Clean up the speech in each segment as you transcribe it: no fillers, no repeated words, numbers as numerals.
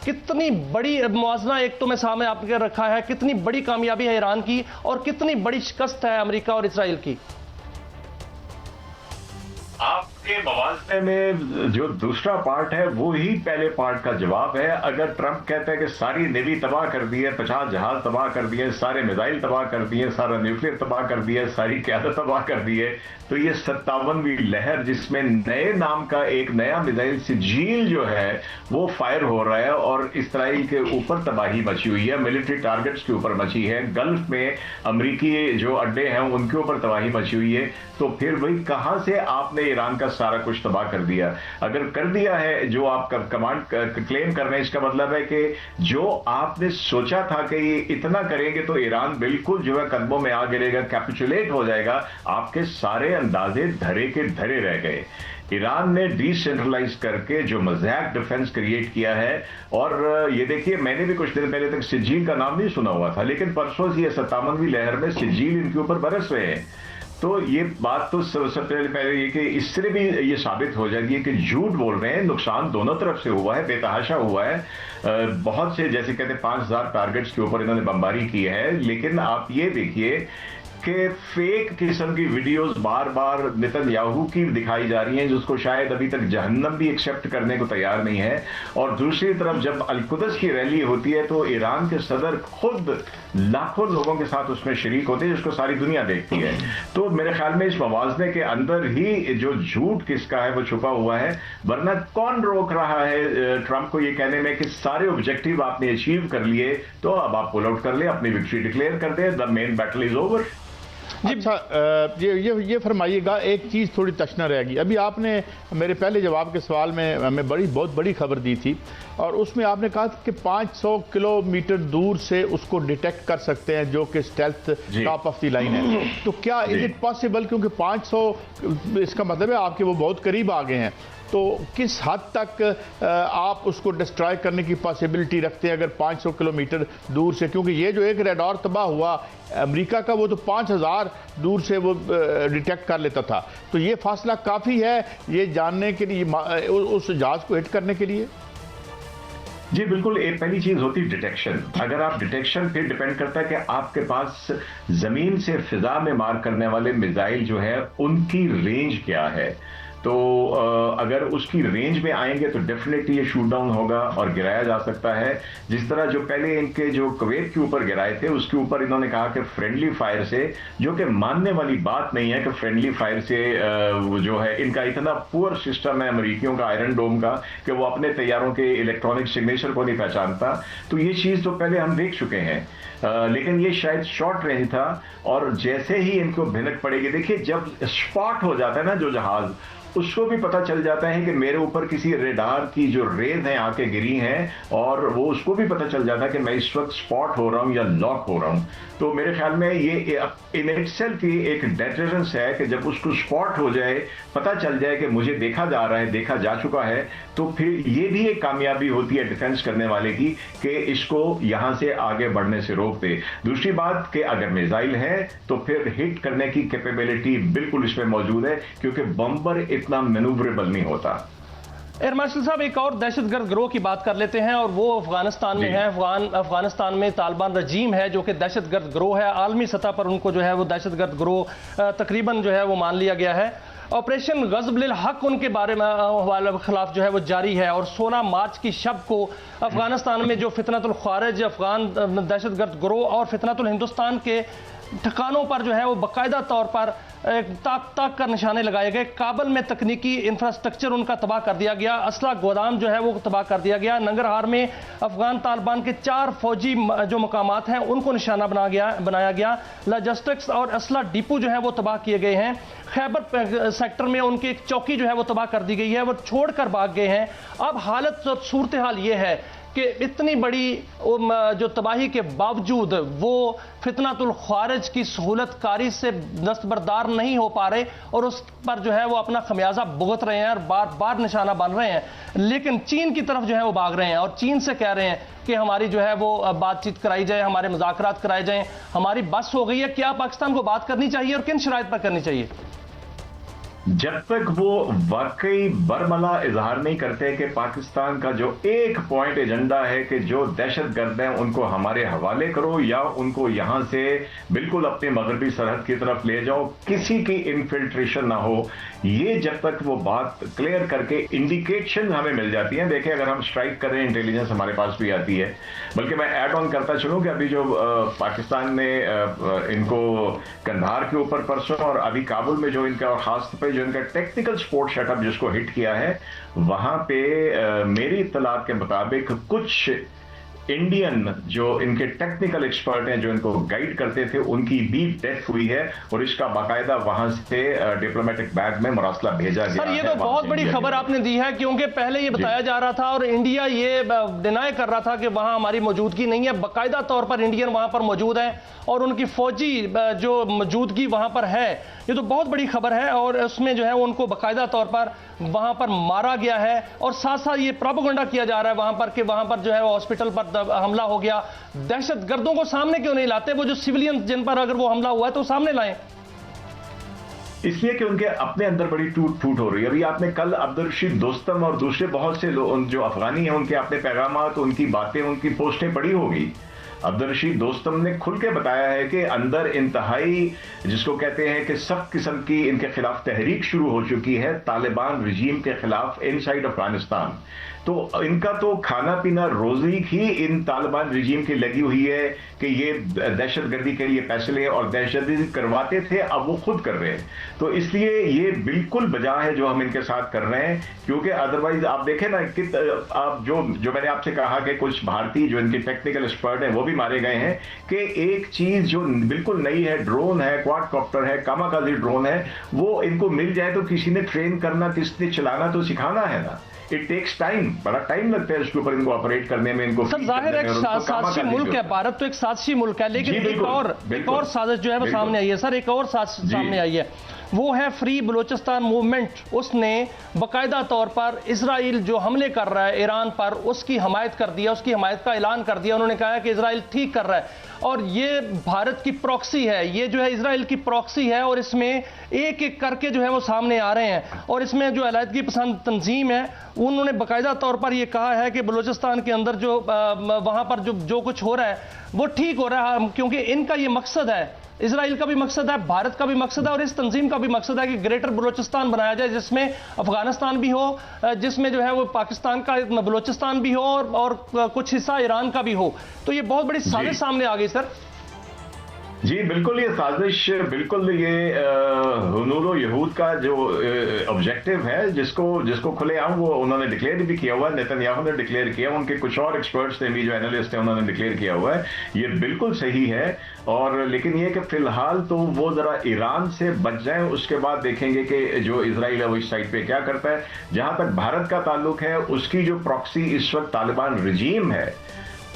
कितनी बड़ी मुआवजा एक तो मैं सामने आपके रखा है, कितनी बड़ी कामयाबी है ईरान की और कितनी बड़ी शिकस्त है अमेरिका और इसराइल की। आपके मुवाज़ने में जो दूसरा पार्ट है वो ही पहले पार्ट का जवाब है। अगर ट्रंप कहता है कि सारी नेवी तबाह कर दी है, 50 जहाज तबाह कर दिए, सारे मिसाइल तबाह कर दिए, सारा न्यूक्लियर तबाह कर दिया, सारी क़यादत तबाह कर दी है, तो ये 57वीं लहर जिसमें नए नाम का एक नया मिसाइल सिजील जो है वो फायर हो रहा है और इसराइल के ऊपर तबाही मची हुई है, मिलिट्री टारगेट्स के ऊपर मची है, गल्फ में अमरीकी जो अड्डे हैं उनके ऊपर तबाही मची हुई है। तो फिर वही कहां से आपने ईरान का सारा कुछ तबाह कर दिया? अगर कर दिया है जो आप कमांड क्लेम कर रहे हैं, इसका मतलब है कि जो आपने सोचा था कि ये इतना करेंगे तो ईरान बिल्कुल जो है कदमों में आ गिरेगा, कैपिचुलेट हो जाएगा, आपके सारे अंदाजे धरे के धरे रह गए। ईरान ने डिसेंट्रलाइज करके जो मज़ाक डिफेंस क्रिएट किया है, और ये देखिए मैंने भी कुछ दिन पहले तक सिजील का नाम नहीं सुना हुआ था, लेकिन परसों से ये 57वीं लहर में सिजील इनके ऊपर बरस रहे हैं। तो ये बात तो सबसे पहले ये कि इससे भी ये साबित हो जाती है कि झूठ बोल रहे हैं, नुकसान दोनों तरफ से हुआ है, बेतहाशा हुआ है। बहुत से जैसे कहते हैं 5000 टारगेट्स के ऊपर इन्होंने बमबारी की है, लेकिन आप ये देखिए कि फेक किस्म की वीडियोस बार बार नेतन्याहू की दिखाई जा रही हैं, जिसको शायद अभी तक जहन्नम भी एक्सेप्ट करने को तैयार नहीं है। और दूसरी तरफ जब अल-कुद्स की रैली होती है तो ईरान के सदर खुद लाखों लोगों के साथ उसमें शरीक होते हैं, जिसको सारी दुनिया देखती है। तो मेरे ख्याल में इस मवाज़ने के अंदर ही जो झूठ किसका है वो छुपा हुआ है, वरना कौन रोक रहा है ट्रंप को ये कहने में कि सारे ऑब्जेक्टिव आपने अचीव कर लिए, तो अब आप पुल आउट कर ले, अपनी विक्ट्री डिक्लेयर कर दे, the main battle is over. अच्छा, ये फरमाइएगा, एक चीज़ थोड़ी तशना रहेगी। अभी आपने मेरे पहले जवाब के सवाल में हमें बहुत बड़ी खबर दी थी और उसमें आपने कहा कि 500 किलोमीटर दूर से उसको डिटेक्ट कर सकते हैं, जो कि stealth top of the line है। तो क्या इज इट पॉसिबल, क्योंकि 500 इसका मतलब है आपके वो बहुत करीब आ गए हैं, तो किस हद तक आप उसको डिस्ट्रॉय करने की पॉसिबिलिटी रखते हैं अगर 500 किलोमीटर दूर से? क्योंकि ये जो एक रेडार तबाह हुआ अमेरिका का, वो तो 5000 दूर से वो डिटेक्ट कर लेता था। तो ये फासला काफ़ी है ये जानने के लिए, उस जहाज को हिट करने के लिए। जी बिल्कुल, एक पहली चीज होती है डिटेक्शन। अगर आप डिटेक्शन पे डिपेंड करता है कि आपके पास जमीन से फिजा में मार करने वाले मिसाइल जो है उनकी रेंज क्या है। तो अगर उसकी रेंज में आएंगे तो डेफिनेटली ये शूट डाउन होगा और गिराया जा सकता है। जिस तरह जो पहले इनके जो कुवैत के ऊपर गिराए थे उसके ऊपर इन्होंने कहा कि फ्रेंडली फायर से, जो कि मानने वाली बात नहीं है कि फ्रेंडली फायर से जो है इनका इतना पुअर सिस्टम है अमेरिकियों का, आयरन डोम का, कि वो अपने तैयारों के इलेक्ट्रॉनिक सिग्नेचर को नहीं पहचानता। तो ये चीज तो पहले हम देख चुके हैं, लेकिन ये शायद शॉर्ट रेंज था। और जैसे ही इनको भिनक पड़ेगी, देखिए जब स्पॉट हो जाता है ना जो जहाज, उसको भी पता चल जाता है कि मेरे ऊपर किसी रेडार की जो रेज है आके गिरी हैं, और वो उसको भी पता चल जाता है कि मैं इस वक्त स्पॉट हो रहा हूं या लॉक हो रहा हूं। तो मेरे ख्याल में ये इन इटसेल्फ ही एक डेटरेंस है कि जब उसको स्पॉट हो जाए, पता चल जाए कि मुझे देखा जा रहा है, देखा जा चुका है, तो फिर ये भी एक कामयाबी होती है डिफेंस करने वाले की कि इसको यहां से आगे बढ़ने से रोक दे। दूसरी बात कि अगर मिसाइल है तो फिर हिट करने की कैपेबिलिटी बिल्कुल इसमें मौजूद है, क्योंकि बम्बर इतना मैनूवरेबल नहीं होता। एयर मार्शल साहब, एक और दहशतगर्द गिरोह की बात कर लेते हैं और वो अफगानिस्तान में है। अफगानिस्तान में तालिबान रजीम है जो कि दहशतगर्द गिरोह है। आलमी सतह पर उनको जो है वो दहशतगर्द गिरोह तकरीबन जो है वो मान लिया गया है। ऑपरेशन गज़ब हक उनके बारे में खिलाफ जो है वो जारी है और 16 मार्च की शब को अफगानिस्तान में जो फितनतुल खारिज अफगान दहशतगर्द गिरोह और फितनतुल हिंदुस्तान के ठिकानों पर जो है वो बाकायदा तौर पर ताक कर निशाने लगाए गए। काबल में तकनीकी इंफ्रास्ट्रक्चर उनका तबाह कर दिया गया, असला गोदाम जो है वो तबाह कर दिया गया। नंगरहार में अफगान तालिबान के 4 फौजी जो मकामात हैं उनको निशाना बनाया गया। लॉजिस्टिक्स और असला डिपो जो है वो तबाह किए गए हैं। खैबर सेक्टर में उनकी एक चौकी जो है वो तबाह कर दी गई है, वो छोड़कर भाग गए हैं। अब हालत सूरत हाल ये है कि इतनी बड़ी जो तबाही के बावजूद वो फितनातुल खारिज की सहूलतकारी से दस्तबरदार नहीं हो पा रहे और उस पर जो है वो अपना खमियाजा भुगत रहे हैं और बार बार निशाना बन रहे हैं। लेकिन चीन की तरफ जो है वो भाग रहे हैं और चीन से कह रहे हैं कि हमारी जो है वो बातचीत कराई जाए, हमारे मुज़ाकरात कराए जाएं, हमारी बस हो गई है। क्या पाकिस्तान को बात करनी चाहिए और किन शराइत पर करनी चाहिए? जब तक वो वाकई बरमला इजहार नहीं करते कि पाकिस्तान का जो एक पॉइंट एजेंडा है कि जो दहशतगर्द हैं उनको हमारे हवाले करो या उनको यहां से बिल्कुल अपनी मगरबी सरहद की तरफ ले जाओ, किसी की इन्फिल्ट्रेशन ना हो, ये जब तक वो बात क्लियर करके इंडिकेशन हमें मिल जाती हैं। देखिए, अगर हम स्ट्राइक कर रहे हैं, इंटेलिजेंस हमारे पास भी आती है। बल्कि मैं ऐड ऑन करता चलूं कि अभी जो पाकिस्तान ने इनको कंधार के ऊपर परसों और अभी काबुल में जो इनका, और खास तौर पर जो इनका टेक्निकल सपोर्ट सेटअप जिसको हिट किया है, वहां पे मेरी इत्तलात के मुताबिक कुछ इंडियन जो इनके टेक्निकल एक्सपर्ट हैं जो इनको गाइड करते थे, उनकी भी डेथ हुई है और इसका बाकायदा वहां से डिप्लोमेटिक बैग में मुरासला भेजा गया। सर, ये तो बहुत बड़ी खबर आपने दी है, क्योंकि पहले ये बताया जा रहा था और इंडिया ये डिनाई कर रहा था कि वहां हमारी मौजूदगी नहीं है। बाकायदा तौर पर इंडियन वहां पर मौजूद है और उनकी फौजी जो मौजूदगी वहां पर है, ये तो बहुत बड़ी खबर है। और उसमें जो है उनको बाकायदा तौर पर वहां पर मारा गया है और साथ साथ ये प्रोपेगेंडा किया जा रहा है वहां पर कि वहां पर जो है हॉस्पिटल पर हमला हो गया। दहशतगर्दों को सामने क्यों नहीं लाते? वो जो सिविलियन जिन पर अगर वो हमला हुआ है तो सामने लाएं। इसलिए कि उनके अपने अंदर बड़ी टूट फूट हो रही है। अभी आपने कल अब्दुल रशीद दोस्तम और दूसरे बहुत से लोग जो अफगानी हैं उनके अपने पैगामात, उनकी बातें, उनकी पोस्टें पड़ी होगी। अब्दुल रशीद दोस्तम ने खुल के बताया है कि अंदर इंतहाई जिसको कहते हैं कि सख्त किस्म की इनके खिलाफ तहरीक शुरू हो चुकी है तालिबान रजीम के खिलाफ इनसाइड अफगानिस्तान। तो इनका तो खाना पीना रोजी ही इन तालिबान रजीम की लगी हुई है कि ये दहशतगर्दी के लिए पैसे ले और दहशतगर्दी करवाते थे, अब वो खुद कर रहे हैं। तो इसलिए ये बिल्कुल बजा है जो हम इनके साथ कर रहे हैं, क्योंकि अदरवाइज आप देखें ना कि आप जो मैंने आपसे कहा कि कुछ भारतीय जो इनके टेक्निकल एक्सपर्ट हैं वो भी मारे गए हैं, कि एक चीज जो बिल्कुल नई है, ड्रोन है, क्वाडकॉप्टर है, कामाकाजी ड्रोन है, वो इनको मिल जाए तो किसी ने ट्रेन करना, किसने चलाना तो सिखाना है ना। इट टेक्स टाइम, बड़ा टाइम लगता है इसके ऊपर इनको ऑपरेट करने में। इनको सर जाहिर है साजिशी मुल्क है भारत, तो एक साजिशी मुल्क है, लेकिन एक और साजिश जो है वो सामने आई है सर, एक और साजिश सामने आई है, वो है फ्री बलूचिस्तान मूवमेंट। उसने बाकायदा तौर पर इजराइल जो हमले कर रहा है ईरान पर, उसकी हमायत कर दिया, उसकी हमायत का ऐलान कर दिया। उन्होंने कहा कि इजराइल ठीक कर रहा है और ये भारत की प्रॉक्सी है, ये जो है इजराइल की प्रॉक्सी है और इसमें एक एक करके जो है वो सामने आ रहे हैं। और इसमें जो अलहदगी पसंद तंजीम है उन्होंने बाकायदा तौर पर यह कहा है कि बलूचिस्तान के अंदर जो वहां पर जो कुछ हो रहा है वो ठीक हो रहा है, क्योंकि इनका ये मकसद है, इजराइल का भी मकसद है, भारत का भी मकसद है और इस तंजीम का भी मकसद है कि ग्रेटर बलूचिस्तान बनाया जाए, जिसमें अफगानिस्तान भी हो, जिसमें जो है वो पाकिस्तान का बलूचिस्तान भी हो और कुछ हिस्सा ईरान का भी हो। तो ये बहुत बड़ी साजिश सामने आ गई सर। जी बिल्कुल, ये साजिश बिल्कुल ये हुनूर यहूद का जो ऑब्जेक्टिव है जिसको खुलेआम वो उन्होंने डिक्लेयर भी किया हुआ है, नेतन्याहू ने डिक्लेयर किया, उनके कुछ और एक्सपर्ट्स ने भी जो एनालिस्ट हैं उन्होंने डिक्लेयर किया हुआ है, ये बिल्कुल सही है। और लेकिन ये कि फिलहाल तो वो जरा ईरान से बच जाएं, उसके बाद देखेंगे कि जो इजराइल है वो इस साइड पे क्या करता है। जहां तक भारत का ताल्लुक है, उसकी जो प्रॉक्सी इस वक्त तालिबान रजीम है,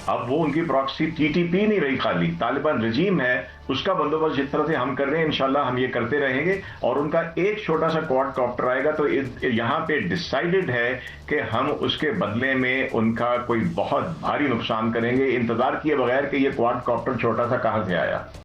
अब वो उनकी प्रॉक्सी टीटीपी नहीं रही, खाली तालिबान रजीम है, उसका बंदोबस्त जिस तरह से हम कर रहे हैं इंशाल्लाह हम ये करते रहेंगे। और उनका एक छोटा सा क्वाडकॉप्टर आएगा तो यहाँ पे डिसाइडेड है कि हम उसके बदले में उनका कोई बहुत भारी नुकसान करेंगे, इंतजार किए बगैर कि ये क्वाडकॉप्टर छोटा सा कहां से आया।